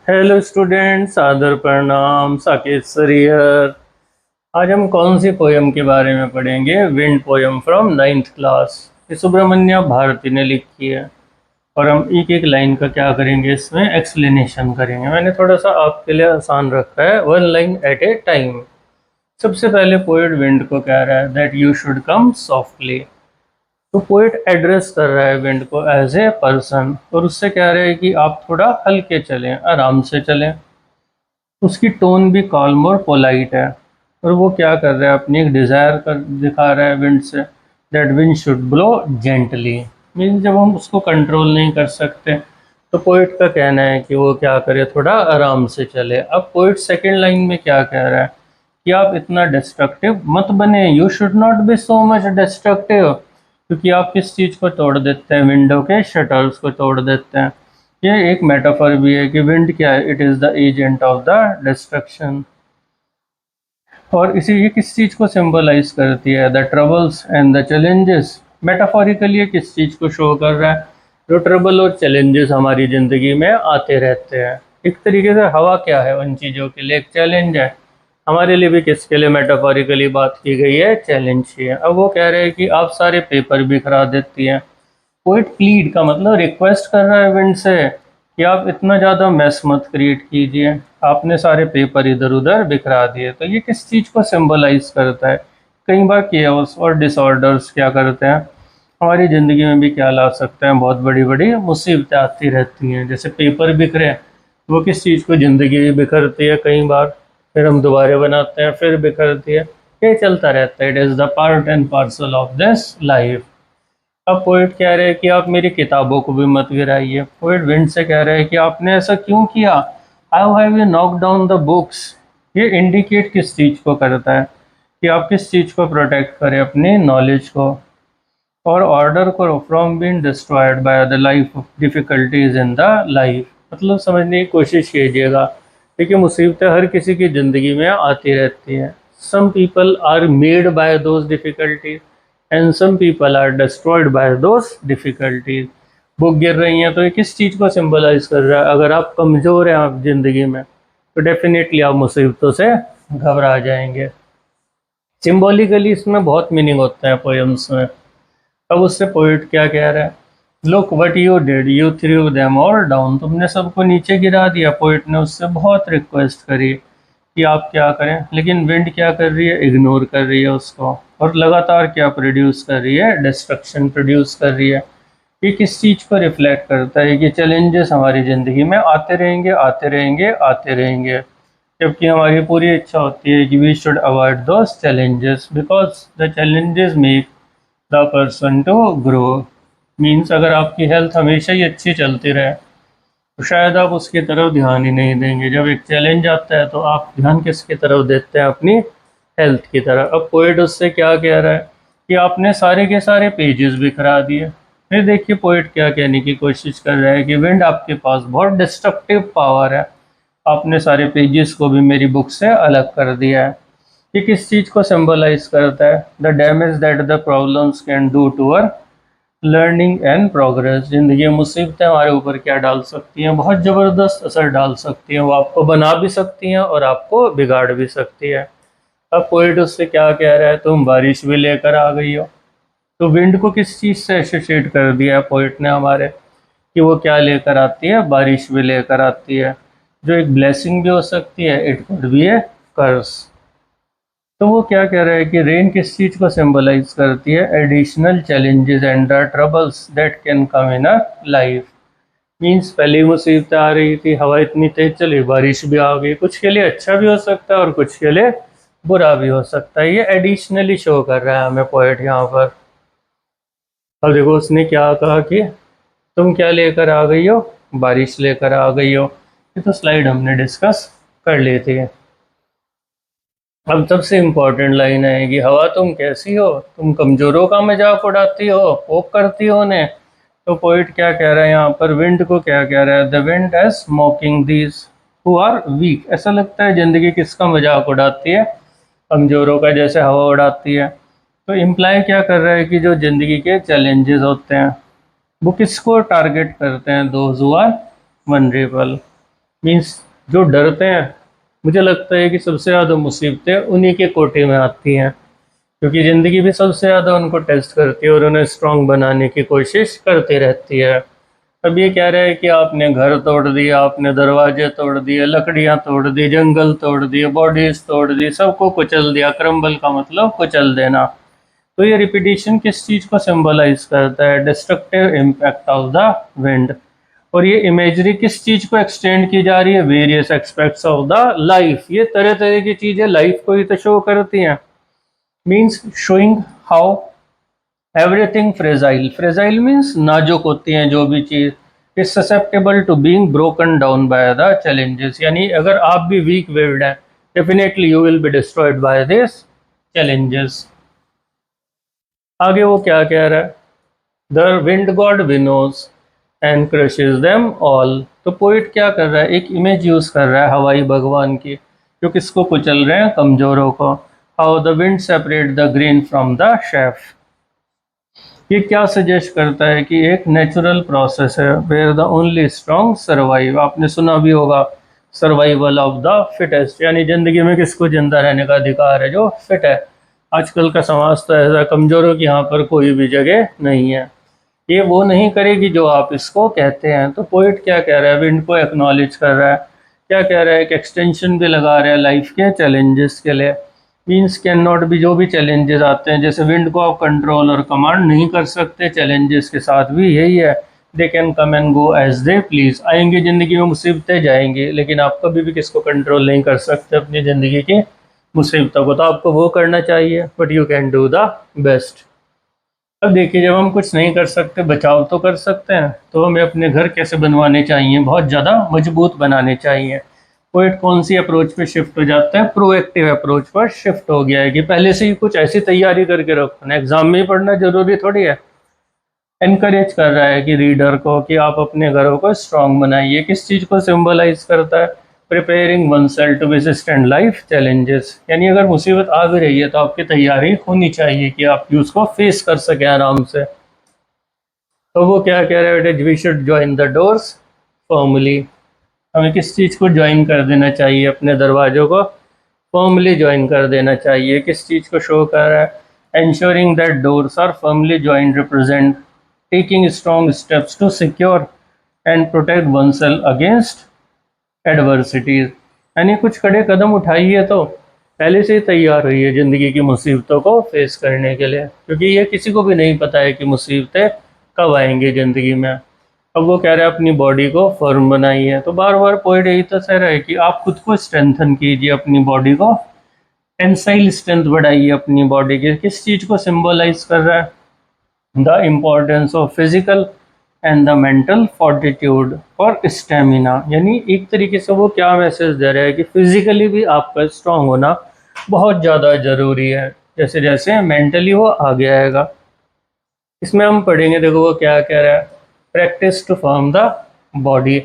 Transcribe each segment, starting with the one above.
Hello students, आदर प्रणाम। Saket sir here. आज हम कौन सी पोयम के बारे में पढ़ेंगे? Wind poem from ninth class. ये सुब्रमण्य भारती ने लिखी है। और हम एक एक लाइन का क्या करेंगे, इसमें एक्सप्लेनेशन करेंगे। मैंने थोड़ा सा आपके लिए आसान रखा है, one line at A time. सबसे पहले पोएट विंड को कह रहा है that you should come softly. तो पोएट एड्रेस कर रहा है विंड को एज ए पर्सन, और उससे कह रहे हैं कि आप थोड़ा हल्के चलें, आराम से चलें। उसकी टोन भी कॉल्म और पोलाइट है। और वो क्या कर रहा है, अपनी एक डिज़ायर कर दिखा रहा है विंड से, that wind should blow gently. Means जब हम उसको कंट्रोल नहीं कर सकते तो पोइट का कहना है कि वो क्या करे, थोड़ा आराम से चले। अब पोइट सेकेंड लाइन में क्या कह रहा है कि आप इतना डिस्ट्रक्टिव मत बने, you should not be so much destructive. क्योंकि आप किस चीज़ को तोड़ देते हैं, विंडो के शटर्स को तोड़ देते हैं। ये एक मेटाफर भी है कि विंड क्या है, it is the agent of the destruction. और इसी ये किस चीज़ को सिंबलाइज करती है, the troubles and the challenges. Metaphorically ये किस चीज़ को शो कर रहा है, जो ट्रबल और चैलेंजेस हमारी ज़िंदगी में आते रहते हैं। एक तरीके से हवा क्या है, उन चीज़ों के लिए एक चैलेंज है। हमारे लिए भी किसके लिए मेटाफोरिकली बात की गई है, चैलेंज ही है। अब वो कह रहे हैं कि आप सारे पेपर बिखरा देती हैं। पोइट प्लीड का मतलब रिक्वेस्ट कर रहा है विंड से कि आप इतना ज़्यादा मैस मत क्रिएट कीजिए, आपने सारे पेपर इधर उधर बिखरा दिए। तो ये किस चीज़ को सिंबलाइज करता है? कई बार केओस और डिसऑर्डर्स क्या करते हैं, हमारी ज़िंदगी में भी क्या ला सकते हैं, बहुत बड़ी बड़ी मुसीबतें आती रहती हैं। जैसे पेपर बिखरे, वो किस चीज़ को, ज़िंदगी भी बिखरती है कई बार, फिर हम दोबारा बनाते हैं, फिर बिखरती है। ये चलता रहता है, it is the part and parcel of this life. अब पोइट कह रहे हैं कि आप मेरी किताबों को भी मत गिराइए। पोइट विंड से कह रहे हैं कि आपने ऐसा क्यों किया, how have you knock down the books. ये इंडिकेट किस चीज़ को करता है कि आप किस चीज़ को प्रोटेक्ट करें, अपनी नॉलेज को। और ऑर्डर करो from being destroyed by the life difficulties in the life. मतलब समझने की कोशिश कीजिएगा, देखिए मुसीबतें हर किसी की ज़िंदगी में आती रहती हैं। Some people are made by those difficulties and some people are destroyed by those difficulties. Book गिर रही हैं तो ये किस चीज़ को सिंबलाइज कर रहा है? अगर आप कमज़ोर हैं आप ज़िंदगी में, तो डेफिनेटली आप मुसीबतों से घबरा जाएंगे। सिम्बॉलिकली इसमें बहुत मीनिंग होता है पोएम्स में। अब उससे पोइट क्या कह रहा है, look what you did, you through them all down. तुमने सबको नीचे गिरा दिया। पोइट ने उससे बहुत रिक्वेस्ट करी कि आप क्या करें, लेकिन विंड क्या कर रही है, इग्नोर कर रही है उसको। और लगातार क्या प्रोड्यूस कर रही है, डिस्ट्रक्शन प्रोड्यूस कर रही है। ये किस चीज़ को रिफ्लेक्ट करता है कि चैलेंजेस हमारी ज़िंदगी में आते रहेंगे, आते रहेंगे, आते रहेंगे। जबकि हमारी पूरी इच्छा होती है कि we should avoid those challenges because the challenges make the person to grow. Means अगर आपकी हेल्थ हमेशा ही अच्छी चलती रहे तो शायद आप उसकी तरफ ध्यान ही नहीं देंगे। जब एक चैलेंज आता है तो आप ध्यान किसकी तरफ देते हैं, अपनी हेल्थ की तरफ। अब पोइट उससे क्या कह रहा है कि आपने सारे के सारे पेजेस बिखरा दिए। फिर देखिए पोइट क्या कहने की कोशिश कर रहा है कि विंड आपके पास बहुत डिस्ट्रक्टिव पावर है, आपने सारे पेजेस को भी मेरी बुक से अलग कर दिया है। ये किस चीज़ को सिंबलाइज करता है, the damage that the problems can do to our learning and progress. ज़िंदगी में मुसीबतें हमारे ऊपर क्या डाल सकती हैं, बहुत ज़बरदस्त असर डाल सकती हैं। वो आपको बना भी सकती हैं और आपको बिगाड़ भी सकती है। अब पोइट उससे क्या कह रहा है, तुम बारिश भी लेकर आ गई हो। तो विंड को किस चीज़ से एसोसिएट कर दिया है पोइट ने हमारे, कि वो क्या लेकर आती है, बारिश भी लेकर आती है, जो एक ब्लेसिंग भी हो सकती है, इट कुड बी ए कर्स। तो वो क्या कह रहा है कि रेन किस चीज़ को सिंबलाइज करती है, additional challenges and the troubles that can come in a life. Means पहले ही मुसीबतें आ रही थी, हवा इतनी तेज चली, बारिश भी आ गई। कुछ के लिए अच्छा भी हो सकता है और कुछ के लिए बुरा भी हो सकता है। ये एडिशनली शो कर रहा है हमें पोएट यहाँ पर। अब देखो उसने क्या कहा कि तुम क्या लेकर आ गई हो, बारिश लेकर आ गई हो। ये तो स्लाइड हमने डिस्कस कर ली थी। अब सबसे इम्पोर्टेंट लाइन है कि हवा तुम कैसी हो, तुम कमज़ोरों का मजाक उड़ाती हो, पोक करती हो उन्हें। तो पोइट क्या कह रहा है यहाँ पर, विंड को क्या कह रहा है, the wind as mocking these who are weak. ऐसा लगता है ज़िंदगी किसका मजाक उड़ाती है, कमज़ोरों का, जैसे हवा उड़ाती है। तो इम्प्लाई क्या कर रहा है कि जो ज़िंदगी के चैलेंजेस होते हैं वो किसको टारगेट करते हैं, those who are vulnerable. Means जो डरते हैं, मुझे लगता है कि सबसे ज़्यादा मुसीबतें उन्हीं के कोटे में आती हैं, क्योंकि ज़िंदगी भी सबसे ज़्यादा उनको टेस्ट करती है और उन्हें स्ट्रांग बनाने की कोशिश करती रहती है। अब ये कह रहे हैं कि आपने घर तोड़ दिया, आपने दरवाजे तोड़ दिए, लकड़ियाँ तोड़ दी, जंगल तोड़ दिए, बॉडीज तोड़ दी, सबको कुचल दिया। क्रम्बल का मतलब कुचल देना। तो ये रिपीटिशन किस चीज़ को सिंबलाइज करता है? Destructive impact of the wind. और ये इमेजरी किस चीज़ को एक्सटेंड की जा रही है? Various aspects of the life. ये तरह तरह की चीज़ें लाइफ को ही तो शो करती हैं। Means showing how everything fragile. Fragile means नाजुक होती हैं जो भी चीज़। Is susceptible to being broken down by the challenges. यानी अगर आप भी वीक विल्ड हैं, definitely you will be destroyed by this challenges. आगे वो क्या कह रहा है? The wind god winnows and crushes them all. तो पोइट क्या कर रहा है? एक इमेज यूज कर रहा है हवाई भगवान की, जो किसको कुचल रहे हैं? कमजोरों को। How the wind separate the grain from the chaff. ये क्या सजेस्ट करता है कि एक नेचुरल प्रोसेस है where the only strong survive. आपने सुना भी होगा, सर्वाइवल ऑफ द फिटेस्ट, यानी जिंदगी में किसको जिंदा रहने का अधिकार है? जो फिट है। आजकल का समाज तो ऐसा, कमजोरों की यहाँ पर कोई भी जगह नहीं है। ये वो नहीं करेगी जो आप इसको कहते हैं। तो पोइट क्या कह रहा है? विंड को एक्नॉलेज कर रहा है। क्या कह रहा है? कि एक्सटेंशन भी लगा रहा है लाइफ के चैलेंजेस के लिए। मीन्स कैन नॉट भी, जो भी चैलेंजेस आते हैं, जैसे विंड को आप कंट्रोल और कमांड नहीं कर सकते, चैलेंजेस के साथ भी यही है। They can come and go as they please. आएंगे ज़िंदगी में मुसीबतें, जाएंगी, लेकिन आप कभी भी किसको कंट्रोल नहीं कर सकते अपनी ज़िंदगी की मुसीबतों को। तो आपको वो करना चाहिए, but you can do the best. अब देखिए, जब हम कुछ नहीं कर सकते, बचाव तो कर सकते हैं, तो हमें अपने घर कैसे बनवाने चाहिए? बहुत ज़्यादा मजबूत बनाने चाहिए। पोइट कौन सी अप्रोच पे शिफ्ट हो जाता है? प्रोएक्टिव अप्रोच पर शिफ्ट हो गया है कि पहले से ही कुछ ऐसी तैयारी करके रखो ना, एग्जाम में ही पढ़ना जरूरी थोड़ी है। एनकरेज कर रहा है कि रीडर को कि आप अपने घरों को स्ट्रांग बनाइए। किस चीज़ को सिंबलाइज करता है? Preparing oneself to withstand life challenges. यानी अगर मुसीबत आ भी रही है तो आपकी तैयारी होनी चाहिए कि आप उसको फेस कर सकें आराम से। तो वो क्या कह रहे हैं? We should join the doors formally. हमें किस चीज़ को ज्वाइन कर देना चाहिए? अपने दरवाजों को फर्मली ज्वाइन कर देना चाहिए। किस चीज़ को शो कर रहा है? ensuring that doors are firmly joined represent taking strong steps to secure and protect oneself against adversities। यानी कुछ कड़े कदम उठाइए तो पहले से ही तैयार रहिए ज़िंदगी की मुसीबतों को फेस करने के लिए, क्योंकि ये किसी को भी नहीं पता है कि मुसीबतें कब आएंगी ज़िंदगी में। अब वो कह रहे हैं अपनी बॉडी को फर्म बनाइए। तो बार बार पोइट यही तो कह रहा है कि आप खुद को स्ट्रेंथन कीजिए, अपनी बॉडी को टेंसाइल स्ट्रेंथ बढ़ाइए अपनी बॉडी की। किस चीज़ को सिंबलाइज कर रहा है? The importance of physical and the mental fortitude और स्टेमिना। यानी एक तरीके से वो क्या मैसेज दे रहा है कि फिजिकली भी आपका स्ट्रांग होना बहुत ज़्यादा ज़रूरी है, जैसे जैसे मेंटली वो आगे आएगा। इसमें हम पढ़ेंगे, देखो वो क्या कह रहा है? Practice to form the body.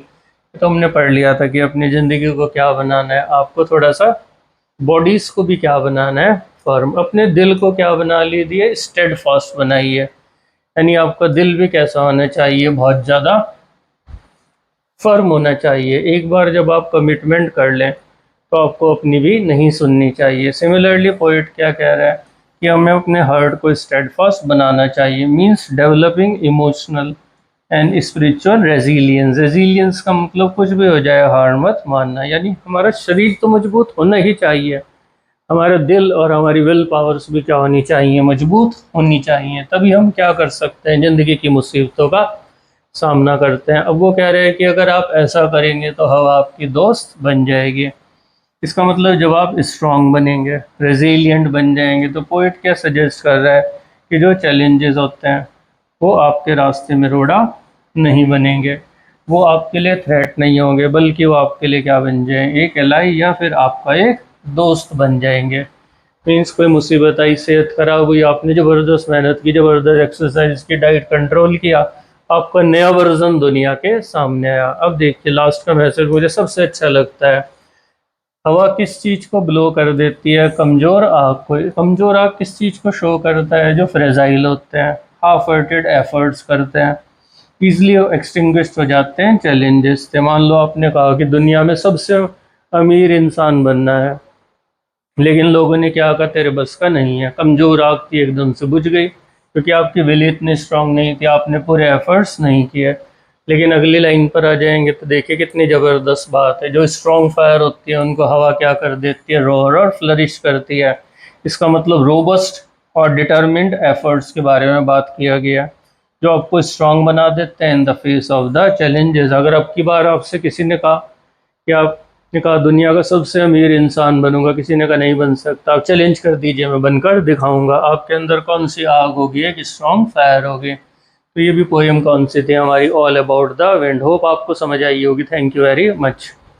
तो हमने पढ़ लिया था कि अपनी ज़िंदगी को क्या बनाना है, आपको थोड़ा सा बॉडीज को भी क्या बनाना है? फर्म। अपने दिल को क्या बना लीजिए? स्टेड फास्ट बनाइए। यानी आपका दिल भी कैसा होना चाहिए? बहुत ज़्यादा फर्म होना चाहिए। एक बार जब आप कमिटमेंट कर लें तो आपको अपनी भी नहीं सुननी चाहिए। सिमिलरली पोइट क्या कह रहा है? कि हमें अपने हार्ट को स्टेड फास्ट बनाना चाहिए। Means developing emotional and spiritual resilience. Resilience का मतलब कुछ भी हो जाए हार मत मानना। यानी हमारा शरीर तो मजबूत होना ही चाहिए, हमारा दिल और हमारी विल पावर्स भी क्या होनी चाहिए? मजबूत होनी चाहिए। तभी हम क्या कर सकते हैं? ज़िंदगी की मुसीबतों का सामना करते हैं। अब वो कह रहे हैं कि अगर आप ऐसा करेंगे तो हवा आपकी दोस्त बन जाएगी। इसका मतलब जब आप स्ट्रांग बनेंगे, रेजिलियंट बन जाएंगे, तो पोइट क्या सजेस्ट कर रहा है? कि जो चैलेंजेस होते हैं वो आपके रास्ते में रोड़ा नहीं बनेंगे, वो आपके लिए थ्रेट नहीं होंगे, बल्कि वो आपके लिए क्या बन जाएंगे? एक एलाई, या फिर आपका एक दोस्त बन जाएंगे। मीन्स कोई मुसीबत आई, सेहत खराब हुई, आपने ज़बरदस्त मेहनत की, ज़बरदस्त एक्सरसाइज की, डाइट कंट्रोल किया, आपका नया वर्जन दुनिया के सामने आया। अब देखिए लास्ट का मैसेज मुझे सबसे अच्छा लगता है। हवा किस चीज़ को ब्लो कर देती है? कमज़ोर आग को। कमज़ोर आग किस चीज़ को शो करता है? जो फ्रेजाइल होते हैं, हाफ हार्टेड एफर्ट्स करते हैं। ईजिली एक्सटिंग्विश्ड हो जाते हैं चैलेंजेस से। मान लो आपने कहा कि दुनिया में सबसे अमीर इंसान बनना है, लेकिन लोगों ने क्या कहा तेरे बस का नहीं है, कमज़ोर आग थी एकदम से बुझ गई, क्योंकि आपकी विल इतनी स्ट्रांग नहीं थी, आपने पूरे एफर्ट्स नहीं किए। लेकिन अगली लाइन पर आ जाएंगे तो देखिए कितनी ज़बरदस्त बात है, जो स्ट्रॉन्ग फायर होती है उनको हवा क्या कर देती है, रोर और फ्लरिश करती है। इसका मतलब रोबस्ट और डिटर्मिन्ड एफर्ट्स के बारे में बात किया गया, जो आपको स्ट्रांग बना देते हैं in the face of the challenges. अगर अब की बार आपसे किसी ने कहा कि आपने कहा दुनिया का सबसे अमीर इंसान बनूंगा, किसी ने कहा नहीं बन सकता, आप चैलेंज कर दीजिए मैं बनकर दिखाऊंगा, आपके अंदर कौन सी आग होगी, एक स्ट्रॉन्ग फायर होगी। तो ये भी पोएम कौन सी थी हमारी, all about the wind. Hope आपको समझ आई होगी। Thank you very much.